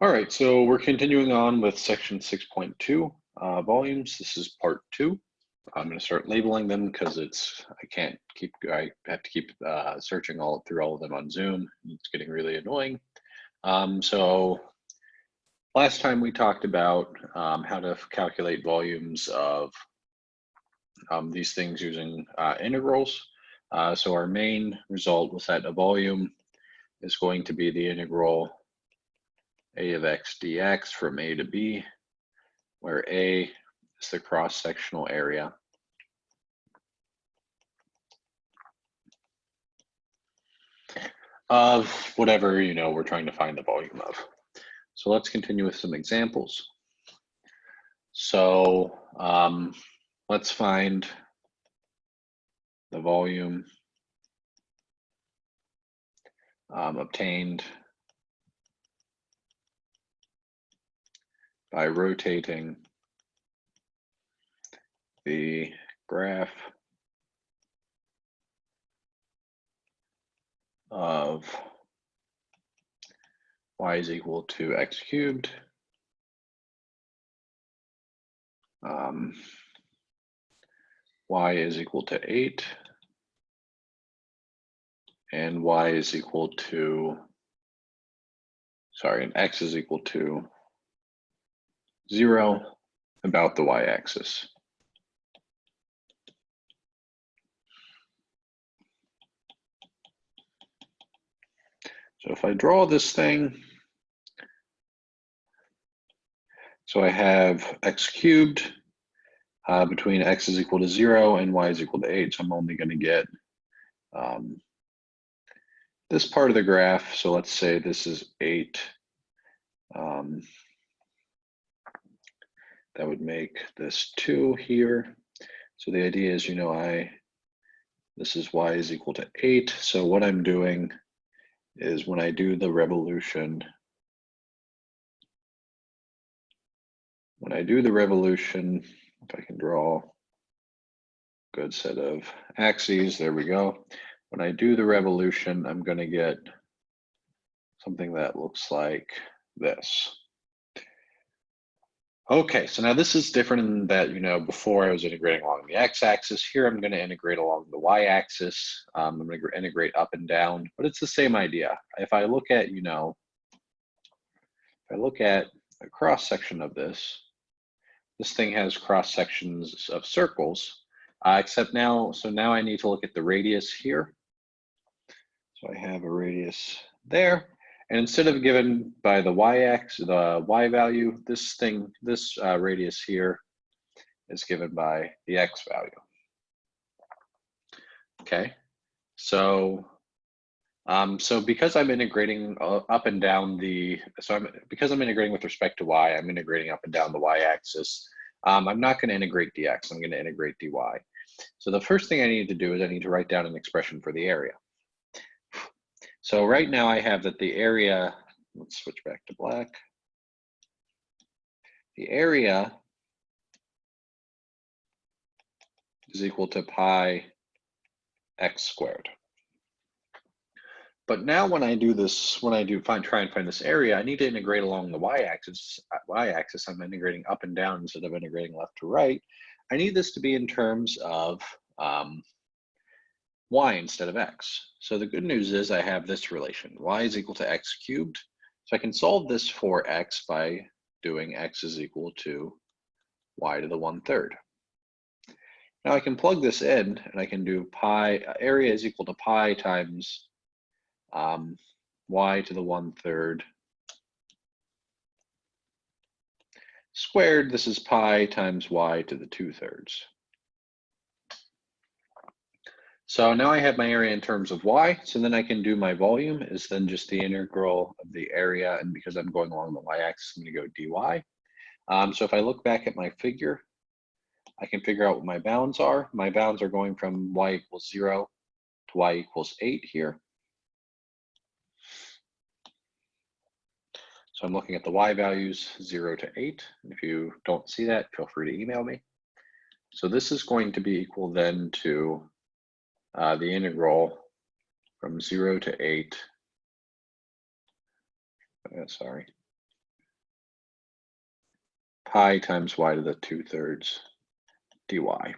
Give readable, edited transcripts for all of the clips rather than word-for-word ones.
All right, so we're continuing on with section 6.2 volumes. This is part 2. I'm going to start labeling them because I have to keep searching through all of them on Zoom. It's getting really annoying. So last time we talked about how to calculate volumes of these things using integrals. So our main result was that a volume is going to be the integral a of x dx from a to b, where a is the cross-sectional area of whatever we're trying to find the volume of. So let's continue with some examples. So let's find the volume obtained by rotating the graph of y is equal to x cubed y is equal to 8 and y is equal to, and x is equal to 0 about the y-axis. So if I draw this thing, so I have x cubed between x is equal to 0 and y is equal to 8. So I'm only going to get this part of the graph. So let's say this is 8. That would make this 2 here. So the idea is, this is y is equal to 8. So what I'm doing is when I do the revolution, if I can draw a good set of axes, there we go. When I do the revolution, I'm going to get something that looks like this. Okay, so now this is different in that, before I was integrating along the x-axis. Here I'm going to integrate along the y-axis. I'm going to integrate up and down, but it's the same idea. If I look at, a cross-section of this thing has cross-sections of circles, except now, now I need to look at the radius here. So I have a radius there. And instead of given by the y-axis, the y value, this radius here is given by the x value. Okay, so because I'm integrating up and down because I'm integrating with respect to y, I'm integrating up and down the y-axis. I'm not going to integrate dx. I'm going to integrate dy. So the first thing I need to do is I need to write down an expression for the area. So right now I have that the area, let's switch back to black. The area is equal to pi x squared. But now when I do this, try and find this area, I need to integrate along the y-axis. I'm integrating up and down instead of integrating left to right. I need this to be in terms of y instead of x. So the good news is I have this relation. Y is equal to x cubed. So I can solve this for x by doing x is equal to y to the 1/3. Now I can plug this in and I can do pi, area is equal to pi times y to the 1/3 squared. This is pi times y to the 2/3. So now I have my area in terms of y, so then I can do my volume is then just the integral of the area, and because I'm going along the y-axis, I'm going to go dy. So if I look back at my figure, I can figure out what my bounds are. My bounds are going from y equals 0 to y equals 8 here. So I'm looking at the y values 0 to 8. If you don't see that, feel free to email me. So this is going to be equal then to the integral from 0 to 8. pi times y to the 2/3 dy.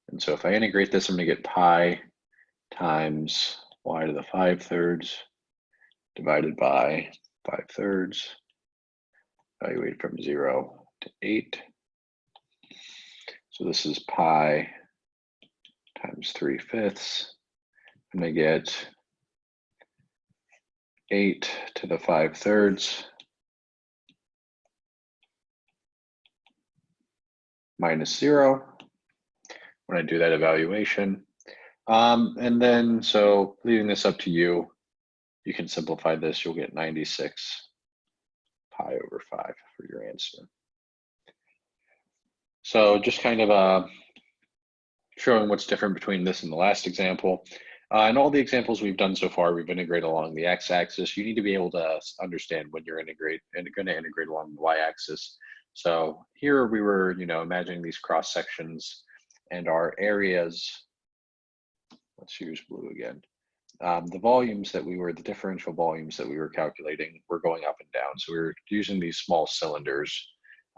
And so if I integrate this, I'm going to get pi times y to the 5/3 divided by 5/3, evaluated from 0 to 8. So this is pi times 3/5. I'm going to get 8 to the 5/3 minus 0 when I do that evaluation. And then, so leaving this up to you, you can simplify this. You'll get 96 pi over 5 for your answer. So just kind of showing what's different between this and the last example. In all the examples we've done so far, we've integrated along the x-axis. You need to be able to understand when you're going to integrate along the y-axis. So here we were, imagining these cross sections and our areas. Let's use blue again. The volumes that the differential volumes that we were calculating were going up and down. So we were using these small cylinders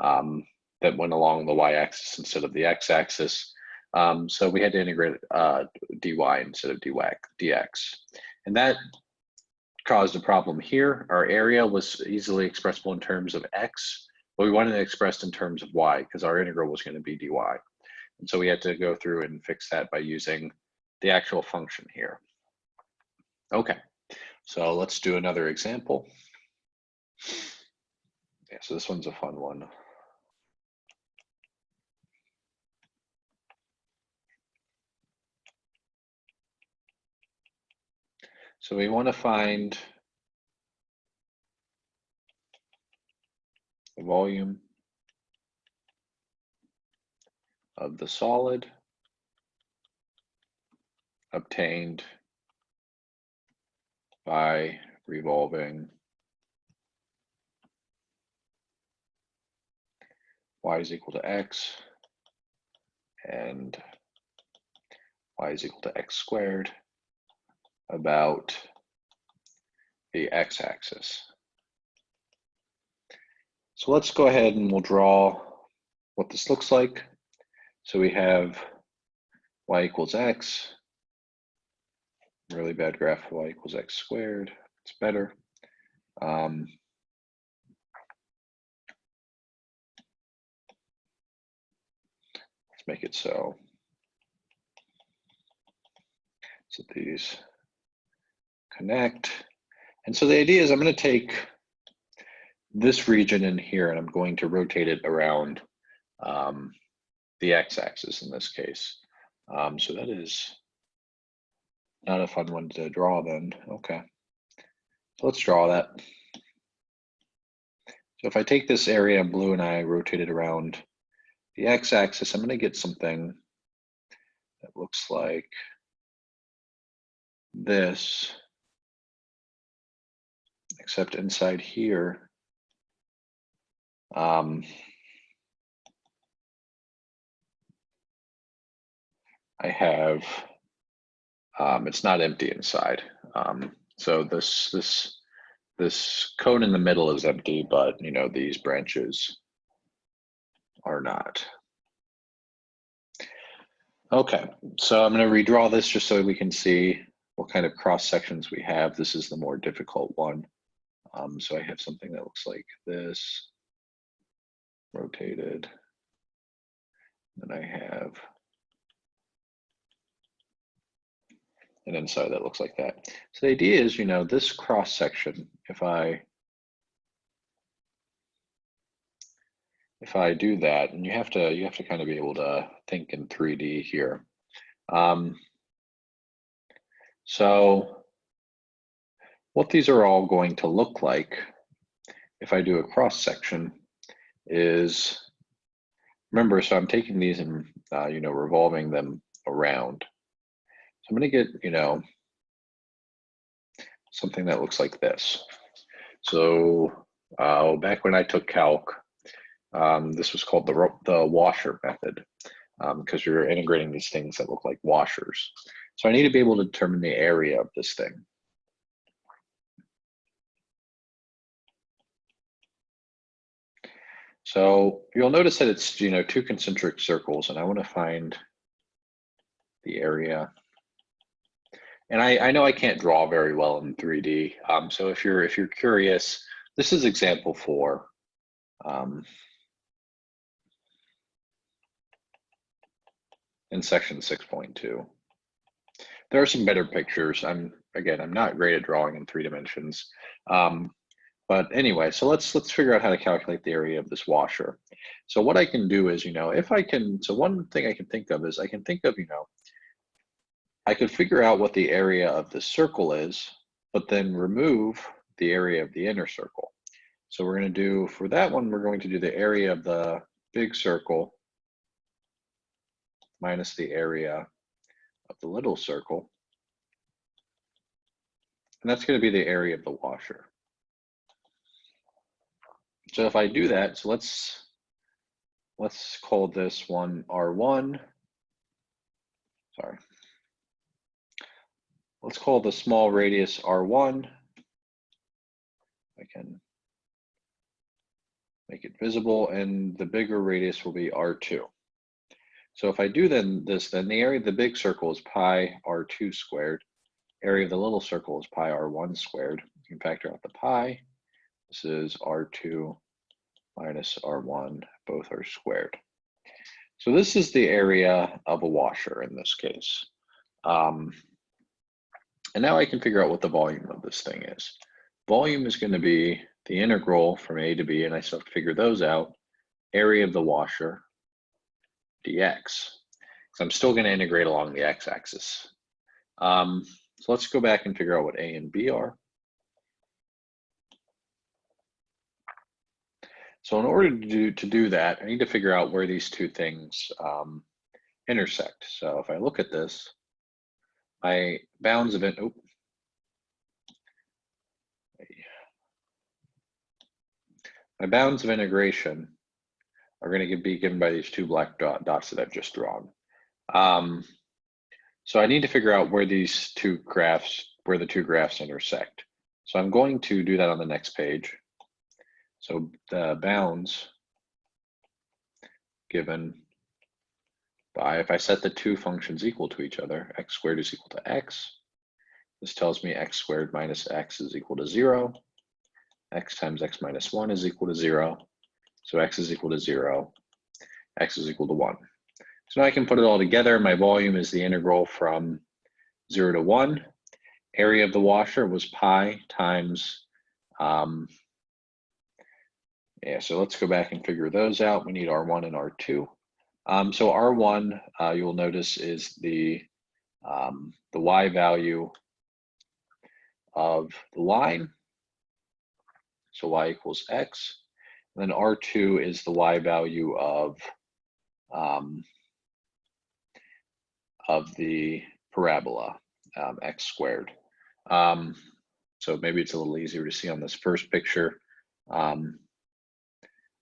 that went along the y-axis instead of the x-axis. So we had to integrate dy instead of dx. And that caused a problem here. Our area was easily expressible in terms of x, but we wanted it expressed in terms of y because our integral was going to be dy. And so we had to go through and fix that by using the actual function here. Okay, so let's do another example. Yeah, so this one's a fun one. So we want to find the volume of the solid obtained by revolving y is equal to x and y is equal to x squared about the x-axis. So let's go ahead and we'll draw what this looks like. So we have y equals x. Really bad graph, y equals x squared. It's better. Let's make it so these connect. And so the idea is I'm going to take this region in here and I'm going to rotate it around the x-axis in this case. So that is not a fun one to draw then. Okay, so let's draw that. So if I take this area in blue and I rotate it around the x-axis, I'm going to get something that looks like this, except inside here, I have, it's not empty inside. So this cone in the middle is empty, but these branches are not. Okay, so I'm going to redraw this just so we can see what kind of cross sections we have. This is the more difficult one. So I have something that looks like this, rotated. Then I have an inside that looks like that. So the idea is, this cross section, if I do that, and you have to kind of be able to think in 3D here. So what these are all going to look like if I do a cross section is, remember, so I'm taking these and revolving them around. So I'm going to get something that looks like this. So back when I took calc, this was called the washer method, because you're integrating these things that look like washers. So I need to be able to determine the area of this thing. So you'll notice that it's, two concentric circles, and I want to find the area. And I know I can't draw very well in 3D. So if you're curious, this is example 4. In section 6.2. There are some better pictures. I'm not great at drawing in 3 dimensions. But anyway, so let's figure out how to calculate the area of this washer. So what I can do is, if I can, so one thing I can think of is I can think of, I could figure out what the area of the circle is, but then remove the area of the inner circle. So we're going to do, for that one, we're going to do the area of the big circle minus the area of the little circle. And that's going to be the area of the washer. So if I do that, so let's call this one R1. Sorry. Let's call the small radius R1. I can make it visible, and the bigger radius will be R2. So if I do then the area of the big circle is pi R2 squared. Area of the little circle is pi R1 squared. You can factor out the pi. This is R2 minus R1, both are squared. So this is the area of a washer in this case. And now I can figure out what the volume of this thing is. Volume is going to be the integral from A to B, and I still have to figure those out. Area of the washer, dx. So I'm still going to integrate along the x-axis. So let's go back and figure out what A and B are. So in order to do that, I need to figure out where these two things intersect. So if I look at this, my bounds of it, my bounds of integration are going to be given by these two black dots that I've just drawn. So I need to figure out where these two graphs, where the two graphs intersect. So I'm going to do that on the next page. So the bounds given by, if I set the two functions equal to each other, x squared is equal to x. This tells me x squared minus x is equal to 0. X times x minus 1 is equal to 0. So x is equal to 0. X is equal to 1. So now I can put it all together. My volume is the integral from 0 to 1. Area of the washer was pi times, so let's go back and figure those out. We need R1 and R2. So R1, you will notice, is the y value of the line. So y equals x. And then R2 is the y value of the parabola, x squared. So maybe it's a little easier to see on this first picture.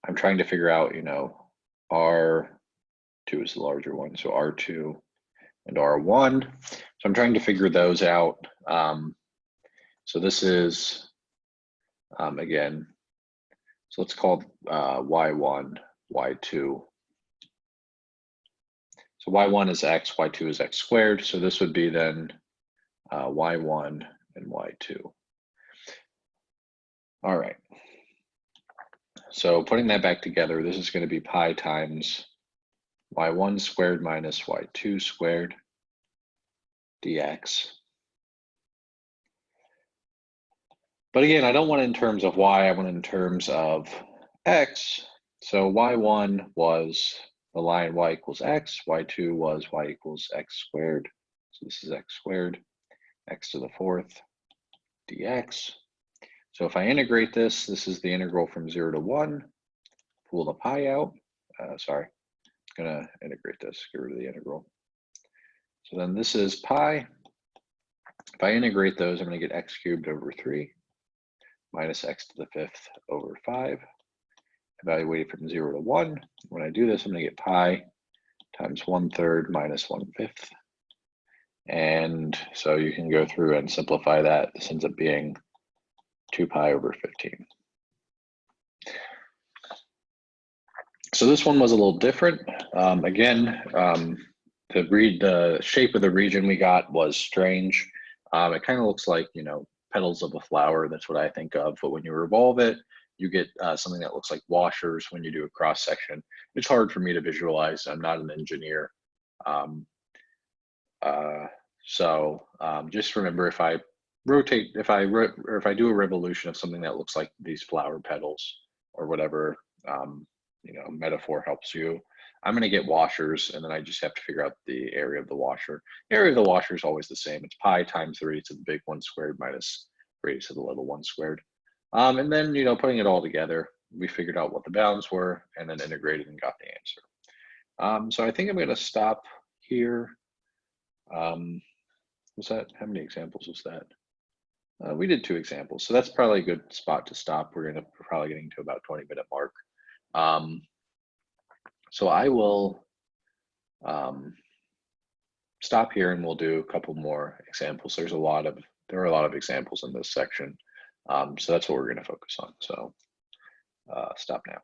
I'm trying to figure out, R2 is the larger one, so R2 and R1. So I'm trying to figure those out. So this is, again, so let's call Y1, Y2. So Y1 is x, Y2 is x squared. So this would be then Y1 and Y2. All right. So putting that back together, this is going to be pi times y1 squared minus y2 squared dx. But again, I don't want it in terms of y, I want it in terms of x. So y1 was the line y equals x, y2 was y equals x squared. So this is x squared, x to the 4th dx. So if I integrate this, this is the integral from 0 to 1. Pull the pi out. Sorry, I'm going to integrate this, get rid of the integral. So then this is pi. If I integrate those, I'm going to get x cubed over 3 minus x to the 5th over 5. Evaluated from 0 to 1. When I do this, I'm going to get pi times 1/3 minus 1/5. And so you can go through and simplify that. This ends up being 2 pi over 15. So this one was a little different. Again, the shape of the region we got was strange. It kind of looks like, you know, petals of a flower. That's what I think of. But when you revolve it, you get something that looks like washers when you do a cross section. It's hard for me to visualize. I'm not an engineer. Um, just remember, if I rotate, or if I do a revolution of something that looks like these flower petals or whatever, you know, metaphor helps you, I'm going to get washers, and then I just have to figure out the area of the washer. The area of the washer is always the same. It's pi times the radius of the big one squared minus radius of the little one squared. And then, you know, putting it all together, we figured out what the bounds were and then integrated and got the answer. So I think I'm going to stop here. Was that, how many examples was that? We did 2 examples, so that's probably a good spot to stop. We're probably getting to about 20-minute mark. So I will stop here and we'll do a couple more examples. There are a lot of examples in this section. So that's what we're going to focus on. So stop now.